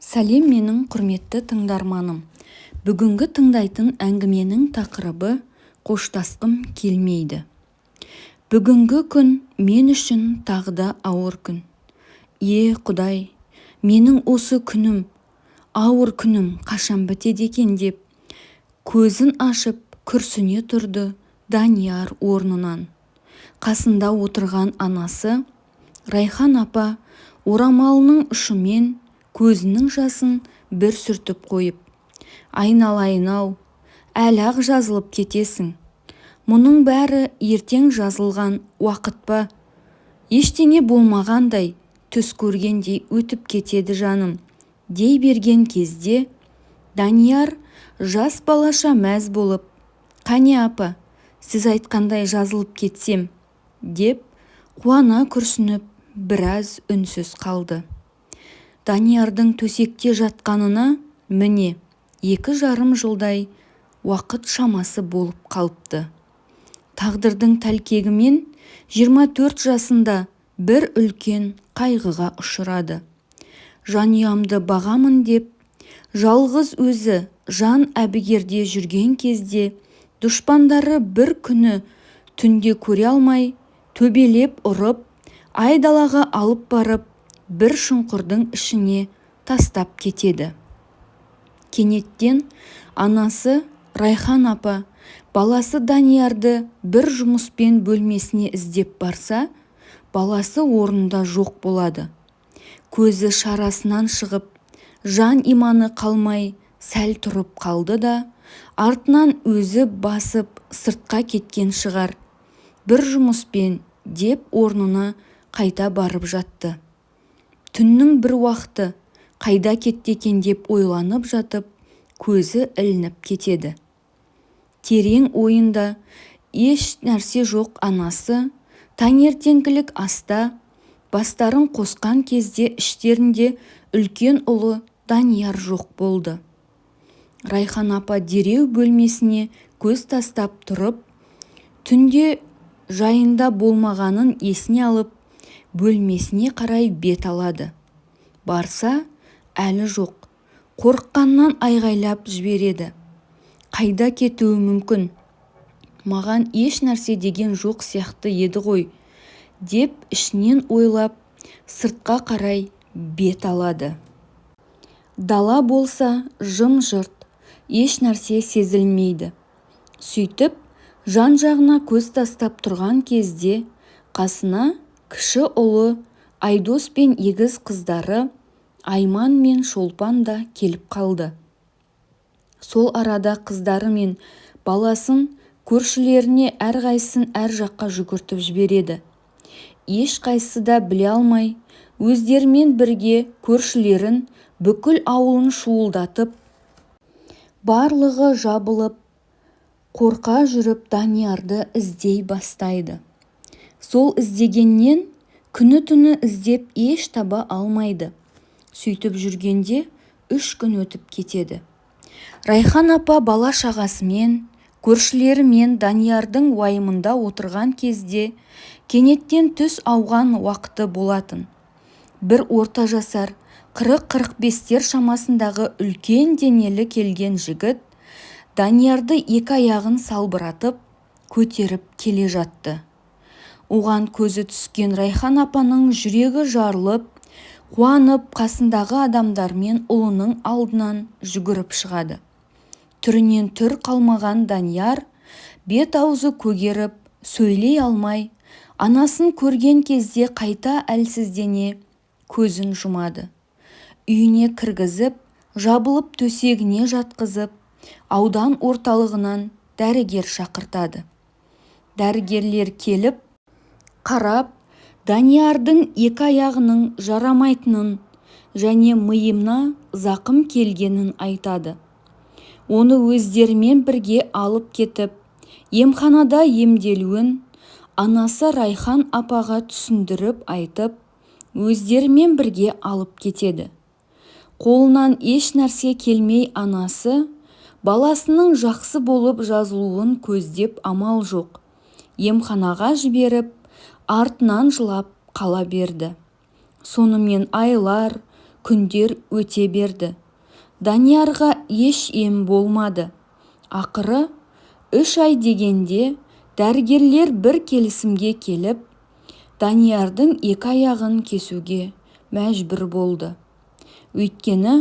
Сәлем менің құрметті тыңдарманым. Бүгінгі тыңдайтын әңгіменің тақырыбы қоштасқым келмейді. Бүгінгі күн мен үшін тағы да ауыр күн. Құдай, менің осы күнім, ауыр күнім қашан бітеді екен деп, көзін ашып күрсіне тұрды Данияр орнынан. Қасында отырған анасы, Райхан апа, орамалының ұшымен көзінің жасын бір сүртіп қойып, айналайын-ау, әлі-ақ жазылып кетесің. Мұның бәрі ертең жазылған уақыт па? Ештеңе болмағандай, түс көргендей өтіп кетеді жаным, дей берген кезде, Данияр жас балаша мәз болып, қане апа, сіз айтқандай жазылып кетсем, деп қуана күрсініп біраз үнсіз қалды. Даниярдың төсекте жатқанына міне 2,5 жылдай уақыт шамасы болып қалыпты. Тағдырдың тәлкегімен 24 жасында бір үлкен қайғыға ұшырады. Жанұямды бағамын деп, жалғыз өзі жан әбігерде жүрген кезде, дұшпандары бір күні түнде көре алмай, төбелеп ұрып, айдалаға алып барып, бір шұңқырдың ішіне тастап кетеді. Кенеттен анасы Райхан апа баласы Даниярды бір жұмыспен бөлмесіне іздеп барса, баласы орнында жоқ болады. Көзі шарасынан шығып, жан иманы қалмай сәл тұрып қалды да, артынан өзі басып сыртқа кеткен шығар. Бір жұмыспен деп орнына қайта барып жатты. Түннің бір уақыты қайда кетті екен деп ойланып жатып, көзі ілініп кетеді. Терең ойында еш нәрсе жоқ анасы, таңертеңгілік аста бастарын қосқан кезде іштерінде үлкен ұлы Данияр жоқ болды. Райхан апа дереу бөлмесіне көз тастап тұрып, түнде жайында болмағанын есіне алып, бөлмесіне қарай бет алады. Барса, әлі жоқ. Қорыққаннан айғайлап жібереді. Қайда кетуі мүмкін? Маған еш нәрсе деген жоқ сияқты еді ғой, деп ішінен ойлап, сыртқа қарай бет алады. Дала болса жым-жырт, еш нәрсе сезілмейді. Сөйтіп, жан-жағына көз тастап тұрған кезде, қасына кіші ұлы Айдос пен егіз қыздары Айман мен Шолпан да келіп қалды. Сол арада қыздары мен баласын көршілеріне әрқайсысын әр жаққа жүгіртіп жібереді. Ешқайсысы да біле алмай, өздерімен бірге көршілерін, бүкіл ауылын шуылдатып, барлығы жабылып, қорқа жүріп Даниярды іздей бастайды. Сол іздегеннен күні-түні іздеп еш таба алмайды. Сөйтіп жүргенде 3 күн өтіп кетеді. Райхан апа бала-шағасымен, көршілерімен Даниярдың уайымында отырған кезде, кенеттен түс ауған уақыты болатын. Бір орта жасар 40-45 шамасындағы үлкен денелі келген жігіт Даниярды 2 аяғын салбыратып, көтеріп келе жатты. Оған көзі түскен Райхан апаның жүрегі жарылып, қуанып, қасындағы адамдармен ұлының алдынан жүгіріп шығады. Түрінен түр қалмаған Данияр бет-аузы көгеріп, сөйлей алмай, анасын көрген кезде қайта әлсіздене көзін жұмады. Үйіне кіргізіп, жабылып төсегіне жатқызып, аудан орталығынан дәрігер шақыртады. Дәрігерлер келіп, қарап, Даниярдың 2 аяғының жарамайтынын және миына зақым келгенін айтады. Оны өздерімен бірге алып кетіп, емханада емделуін анасы Райхан апаға түсіндіріп айтып, өздерімен бірге алып кетеді. Қолынан еш нәрсе келмей анасы, баласының жақсы болып жазылуын көздеп амал жоқ, емханаға жіберіп, артынан жылап қала берді. Сонымен айлар, Күндер өте берді. Даниярға еш ем болмады. Ақыры 3 ай дегенде дәрігерлер бір келісімге келіп, Даниярдың 2 аяғын кесуге мәжбүр болды. Өйткені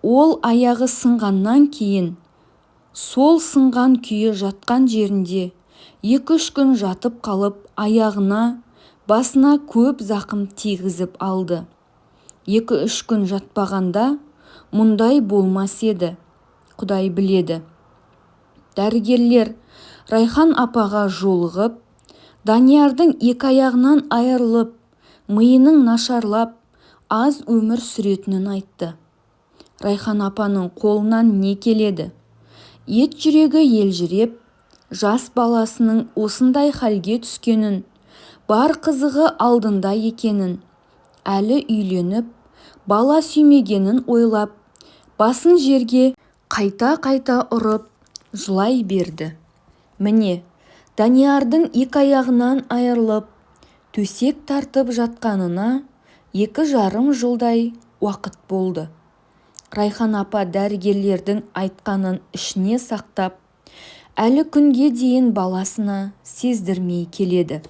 ол аяғы сынғаннан кейін сол сынған күйі жатқан жерінде 2-3 күн жатып қалып, аяғына, басына көп зақым тигізіп алды. 2-3 күн жатпағанда мұндай болмас еді, Құдай біледі. Дәрігерлер Райхан апаға жолығып, Даниярдың 2 аяғынан айырылып, миының нашарлап, аз өмір сүретінін айтты. Райхан апаның қолынан не келеді? Ет жүрегі елжіреп, жас баласының осындай халге түскенін, бар қызығы алдында екенін, әлі үйленіп, бала сүймегенін ойлап, басын жерге қайта-қайта ұрып, жылай берді. Міне, Даниярдың 2 аяғынан айырылып, төсек тартып жатқанына 2,5 жылдай уақыт болды. Райхан апа дәрігерлердің айтқанын ішіне сақтап, әлі күнге дейін баласына сездірмей келеді.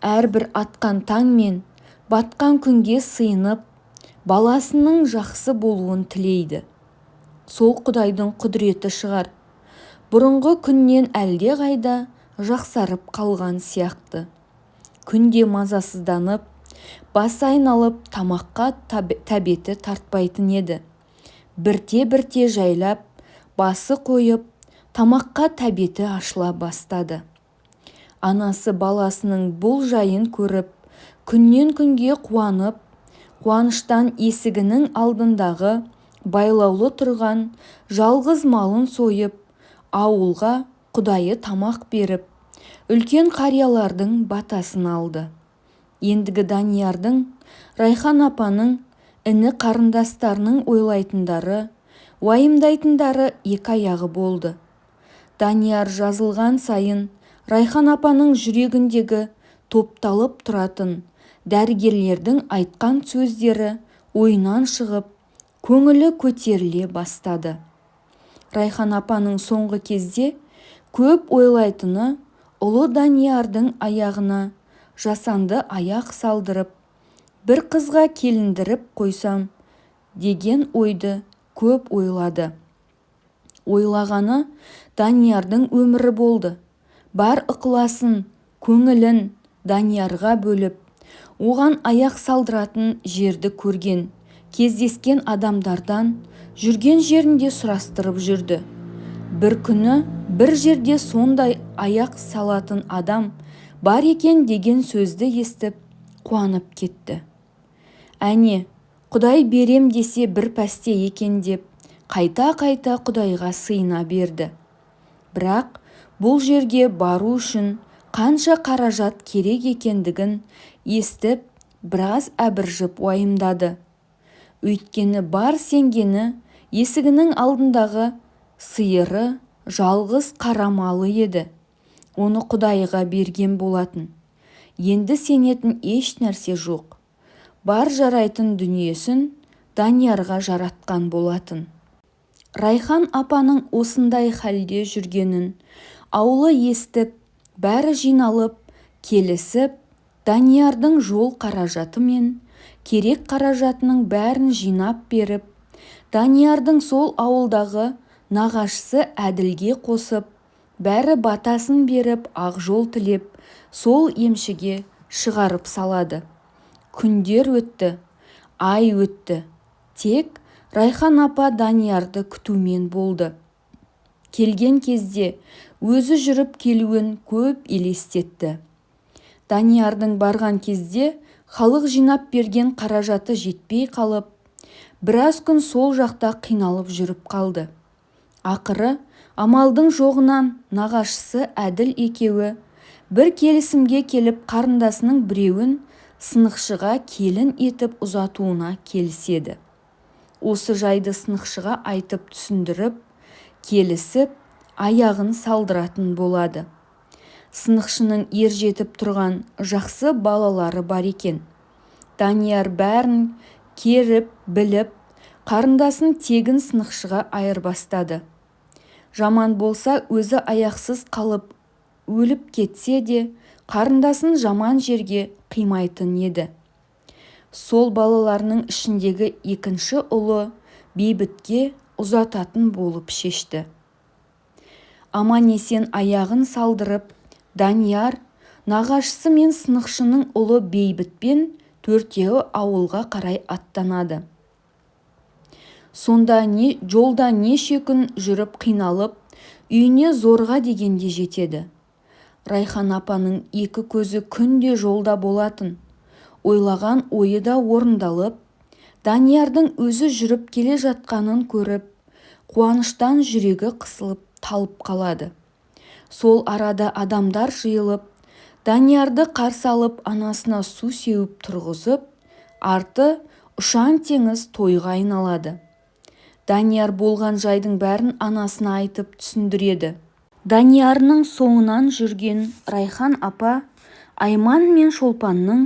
Әрбір атқан таң мен батқан күнге сыйынып, баласының жақсы болуын тілейді. Сол Құдайдың құдіреті шығар. Бұрынғы күннен әлде қайда жақсарып қалған сияқты. Күнде мазасызданып, басы айналып, тамаққа тәбеті тартпайтын еді. Бірте-бірте жайлап, басы қойып, тамаққа тәбеті ашыла бастады. Анасы баласының бұл жайын көріп, күннен күнге қуанып, қуаныштан есігінің алдындағы байлаулы тұрған жалғыз малын сойып, ауылға Құдайы тамақ беріп, үлкен қариялардың батасын алды. Ендігі Даниярдың, Райхан апаның, іні қарындастарының ойлайтындары, уайымдайтындары 2 аяғы болды. Данияр жазылған сайын Райхан апаның жүрегіндегі топталып тұратын дәрігерлердің айтқан сөздері ойынан шығып, көңілі көтеріле бастады. Райхан апаның соңғы кезде көп ойлайтыны ұлы Даниярдың аяғына жасанды аяқ салдырып, бір қызға келіндіріп қойсам деген ойды көп ойлады. Ойлағаны Даниярдың өмірі болды. Бар ықыласын, көңілін Даниярға бөліп, оған аяқ салдыратын жерді көрген, кездескен адамдардан жүрген жерінде сұрастырып жүрді. Бір күні бір жерде сондай аяқ салатын адам бар екен деген сөзді естіп қуанып кетті. Әне, Құдай берем десе бір пәсте екен деп, қайта-қайта Құдайға сыйына берді. Бірақ бұл жерге бару үшін қанша қаражат керек екендігін естіп, біраз әбіржіп уайымдады. Өйткені бар сенгені есігінің алдындағы сиыры жалғыз қара малы еді. Оны Құдайға берген болатын. Енді сенетін еш нәрсе жоқ. Бар жарайтын дүниесін Даниярға жаратқан болатын. Райхан апаның осындай халде жүргенін ауылы естіп, бәрі жиналып, келісіп, Даниярдың жол қаражаты мен керек қаражатының бәрін жинап беріп, Даниярдың сол ауылдағы нағашысы Әділге қосып, бәрі батасын беріп, ақ жол тілеп, сол емшіге шығарып салады. Күндер өтті, ай өтті. Тек Райхан апа Даниярды күтумен болды. Келген кезде өзі жүріп келуін көп елестетті. Даниярдың барған кезде халық жинап берген қаражаты жетпей қалып, біраз күн сол жақта қиналып жүріп қалды. Ақыры амалдың жоғынан нағашысы Әділ екеуі бір келісімге келіп, қарындасының біреуін сынықшыға келін етіп ұзатуына келіседі. Осы жайды сынықшыға айтып түсіндіріп, келісіп, аяғын салдыратын болады. Сынықшының ержетіп тұрған жақсы балалары бар екен. Данияр бәрін керіп, біліп, қарындасын тегін сынықшыға айырбастады. Жаман болса өзі аяқсыз қалып өліп кетсе де қарындасын жаман жерге қимайтын еді. Сол балаларының ішіндегі екінші ұлы Бейбітке ұзататын болып шешті. Аман-есен аяғын салдырып, Данияр, нағашысы мен сынықшының ұлы Бейбітпен төртеуі ауылға қарай аттанады. Сонда жолда неше күн жүріп қиналып, үйіне зорға дегенде жетеді. Райхан апаның екі көзі күнде жолда болатын. Ойлаған ойы да орындалып, Даниярдың өзі жүріп келе жатқанын көріп, қуаныштан жүрегі қысылып талып қалады. Сол арада адамдар жиылып, Даниярды қарсы алып анасына су сеуіп тұрғызып, арты ұшан теңіз тойға айналады. Данияр болған жайдың бәрін анасына айтып түсіндіреді. Даниярның соңынан жүрген Райхан апа Айман мен Шолпанның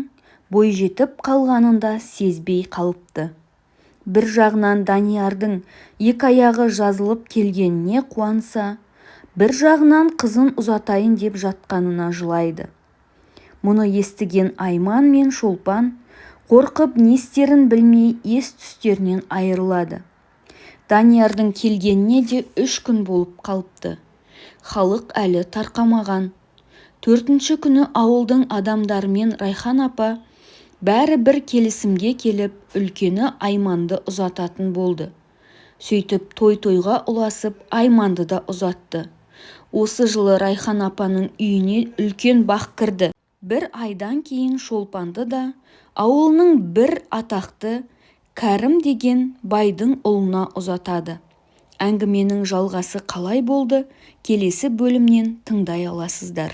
бойжетіп қалғанын да сезбей қалыпты. Бір жағынан Даниярдың екі аяғы жазылып келгеніне қуанса, бір жағынан қызын ұзатайын деп жатқанына жылайды. Мұны естіген Айман мен Шолпан қорқып не істерін білмей ес-түстерінен айырылады. Даниярдың келгеніне де 3 күн болып қалыпты. Халық әлі тарқамаған. 4-ші күні ауылдың адамдарымен Райхан апа бәрі бір келісімге келіп, үлкені Айманды ұзататын болды. Сөйтіп той-тойға ұласып, Айманды да ұзатты. Осы жылы Райхан апаның үйіне үлкен бақ кірді. Бір айдан кейін Шолпанды да ауылының бір атақты Кәрім деген байдың ұлына ұзатады. Әңгіменің жалғасы қалай болды, келесі бөлімнен тыңдай аласыздар.